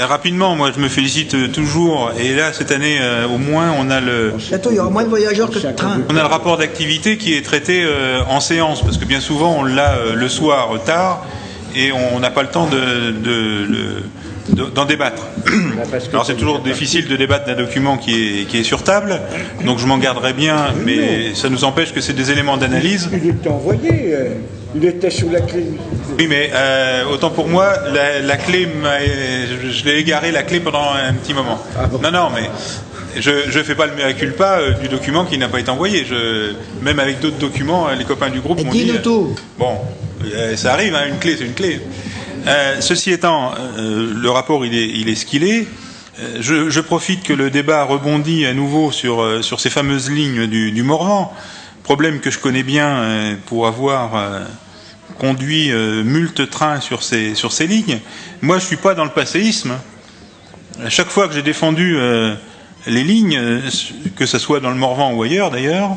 Rapidement, moi je me félicite toujours, et là cette année au moins on a bientôt il y aura moins de voyageurs que de trains. On a le rapport d'activité qui est traité en séance, parce que bien souvent on l'a le soir tard, et on n'a pas le temps d'en débattre. Alors c'est toujours difficile de débattre d'un document qui est sur table, donc je m'en garderai bien, mais ça nous empêche que c'est des éléments d'analyse. Il était envoyé, il était sur la clé. Oui, mais autant pour moi, la clé, je l'ai égaré la clé pendant un petit moment. Ah bon. Non, mais je fais pas le mea culpa du document qui n'a pas été envoyé. Même avec d'autres documents, les copains du groupe m'ont dit... Dis-nous tout. Bon, ça arrive, hein, une clé, c'est une clé. Ceci étant, le rapport, il est ce qu'il est. Je profite que le débat rebondit à nouveau sur ces fameuses lignes du Morvan. Problème que je connais bien pour avoir conduit multe trains sur ces lignes. Moi, je suis pas dans le passéisme. À chaque fois que j'ai défendu les lignes, que ce soit dans le Morvan ou ailleurs d'ailleurs,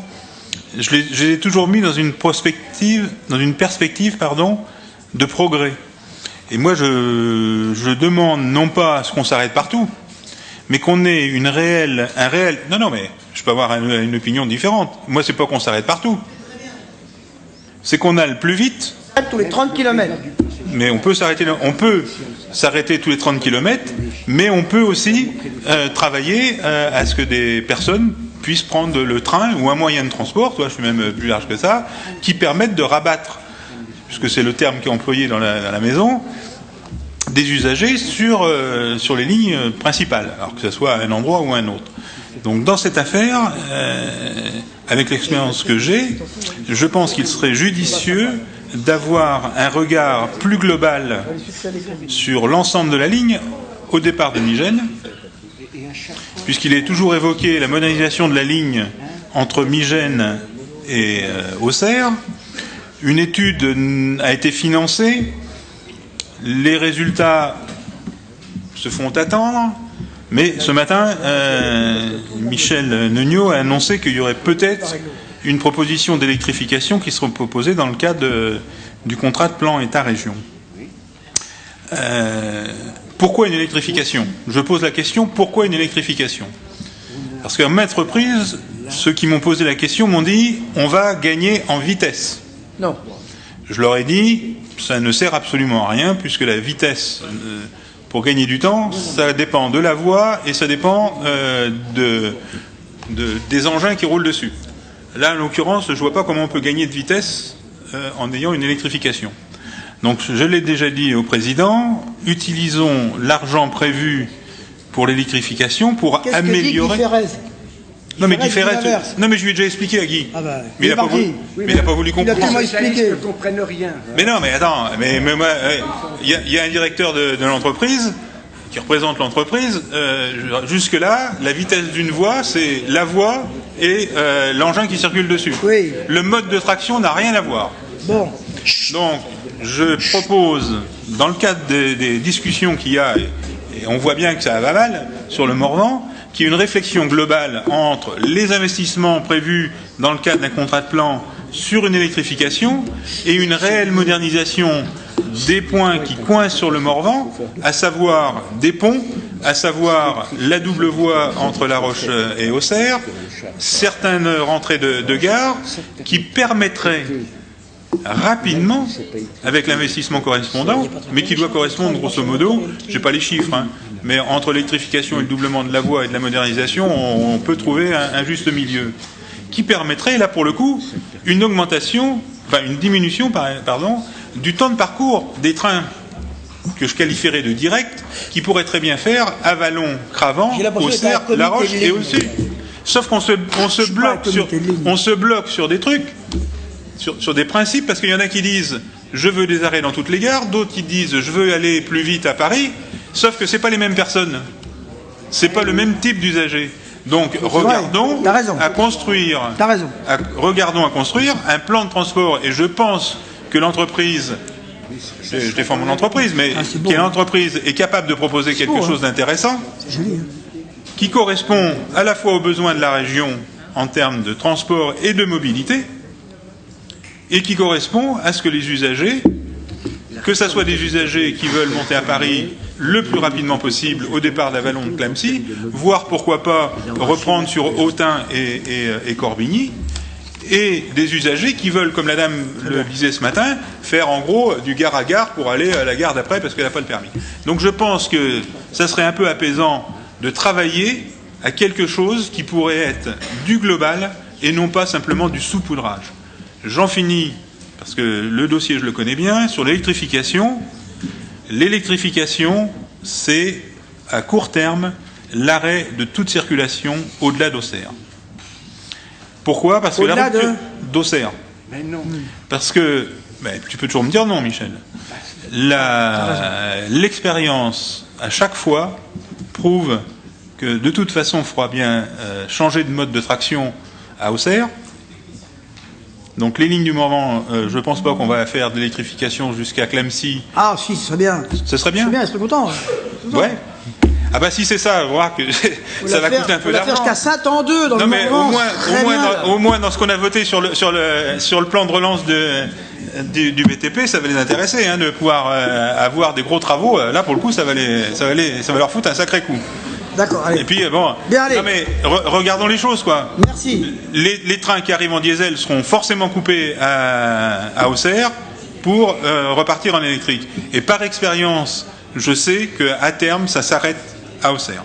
je les ai toujours mis dans une perspective, de progrès. Et moi, je demande non pas à ce qu'on s'arrête partout, mais qu'on ait un réel... Non, mais je peux avoir une opinion différente. Moi, c'est pas qu'on s'arrête partout. C'est qu'on aille plus vite. Tous les 30 km. Mais on peut s'arrêter tous les 30 km, mais on peut aussi travailler à ce que des personnes puissent prendre le train ou un moyen de transport, toi, je suis même plus large que ça, qui permettent de rabattre, puisque c'est le terme qui est employé dans la maison, des usagers sur les lignes principales, alors que ce soit à un endroit ou à un autre. Donc dans cette affaire, avec l'expérience que j'ai, je pense qu'il serait judicieux d'avoir un regard plus global sur l'ensemble de la ligne au départ de Migène, puisqu'il est toujours évoqué la modernisation de la ligne entre Migène et Auxerre. Une étude a été financée, les résultats se font attendre, mais ce matin, Michel Neugnot a annoncé qu'il y aurait peut-être une proposition d'électrification qui sera proposée dans le cadre du contrat de plan État-région. Pourquoi une électrification? Je pose la question, pourquoi une électrification? Parce qu'à maintes reprises, ceux qui m'ont posé la question m'ont dit « on va gagner en vitesse ». Non. Je leur ai dit « ça ne sert absolument à rien, puisque la vitesse, pour gagner du temps, ça dépend de la voie et ça dépend des engins qui roulent dessus ». Là, en l'occurrence, je ne vois pas comment on peut gagner de vitesse en ayant une électrification. Donc, je l'ai déjà dit au président, utilisons l'argent prévu pour l'électrification pour améliorer... Non, mais Guy Ferret... Non, mais je lui ai déjà expliqué à Guy. Ah bah, mais il n'a pas voulu comprendre. Il a expliqué. Ne comprennent rien. Mais non, mais attends, mais moi, il y a un directeur de l'entreprise qui représente l'entreprise. Jusque-là, la vitesse d'une voie, c'est la voie et l'engin qui circule dessus. Oui. Le mode de traction n'a rien à voir. Bon. Donc, je propose, dans le cadre des discussions qu'il y a, et on voit bien que ça va mal sur le Morvan, qu'il y ait une réflexion globale entre les investissements prévus dans le cadre d'un contrat de plan sur une électrification et une réelle modernisation des points qui coincent sur le Morvan, à savoir des ponts, à savoir la double voie entre La Roche et Auxerre, certaines rentrées de gare qui permettraient rapidement, avec l'investissement correspondant, mais qui doit correspondre grosso modo, j'ai pas les chiffres, hein, mais entre l'électrification et le doublement de la voie et de la modernisation, on peut trouver un juste milieu, qui permettrait, là pour le coup, une diminution, du temps de parcours des trains, que je qualifierais de direct, qui pourraient très bien faire Avalon, Cravant, Auxerre, La Roche et aussi. Sauf qu'on se bloque sur des trucs, sur des principes, parce qu'il y en a qui disent je veux des arrêts dans toutes les gares, d'autres qui disent je veux aller plus vite à Paris, sauf que c'est pas les mêmes personnes, c'est pas le même type d'usager. Donc regardons à construire un plan de transport, et je pense que l'entreprise, je défends mon entreprise, mais quelle entreprise est capable de proposer quelque chose d'intéressant qui correspond à la fois aux besoins de la région en termes de transport et de mobilité, et qui correspond à ce que les usagers, que ce soit des usagers qui veulent monter à Paris le plus rapidement possible au départ d'Avalon de Clamecy, voire pourquoi pas reprendre sur Autun et Corbigny, et des usagers qui veulent, comme la dame le disait ce matin, faire en gros du gare à gare pour aller à la gare d'après parce qu'elle n'a pas le permis. Donc je pense que ça serait un peu apaisant de travailler à quelque chose qui pourrait être du global et non pas simplement du saupoudrage. J'en finis, parce que le dossier je le connais bien, sur l'électrification. L'électrification, c'est à court terme l'arrêt de toute circulation au-delà d'Auxerre. Pourquoi? Parce que la rupture d'Auxerre. Mais non. Parce que, tu peux toujours me dire non, Michel. L'expérience, à chaque fois, prouve que de toute façon, il faudra bien changer de mode de traction à Auxerre. Donc les lignes du Morvan, je ne pense pas qu'on va faire de l'électrification jusqu'à Clamecy. Ah si, ce serait bien. Ce serait bien. Ce serait bien, je serais content. Ouais. Ah bah si c'est ça, voir que ça va coûter un peu d'argent. On va faire jusqu'à Saint-en-2 dans le Morvan. Au moins dans ce qu'on a voté sur le plan de relance du BTP, ça va les intéresser, hein, de pouvoir avoir des gros travaux. Là pour le coup, ça va leur foutre un sacré coup. D'accord, allez. Et puis bon, bien, allez. Non mais regardons les choses, quoi. Merci. Les trains qui arrivent en diesel seront forcément coupés à Auxerre pour repartir en électrique. Et par expérience, je sais qu'à terme, ça s'arrête à Auxerre.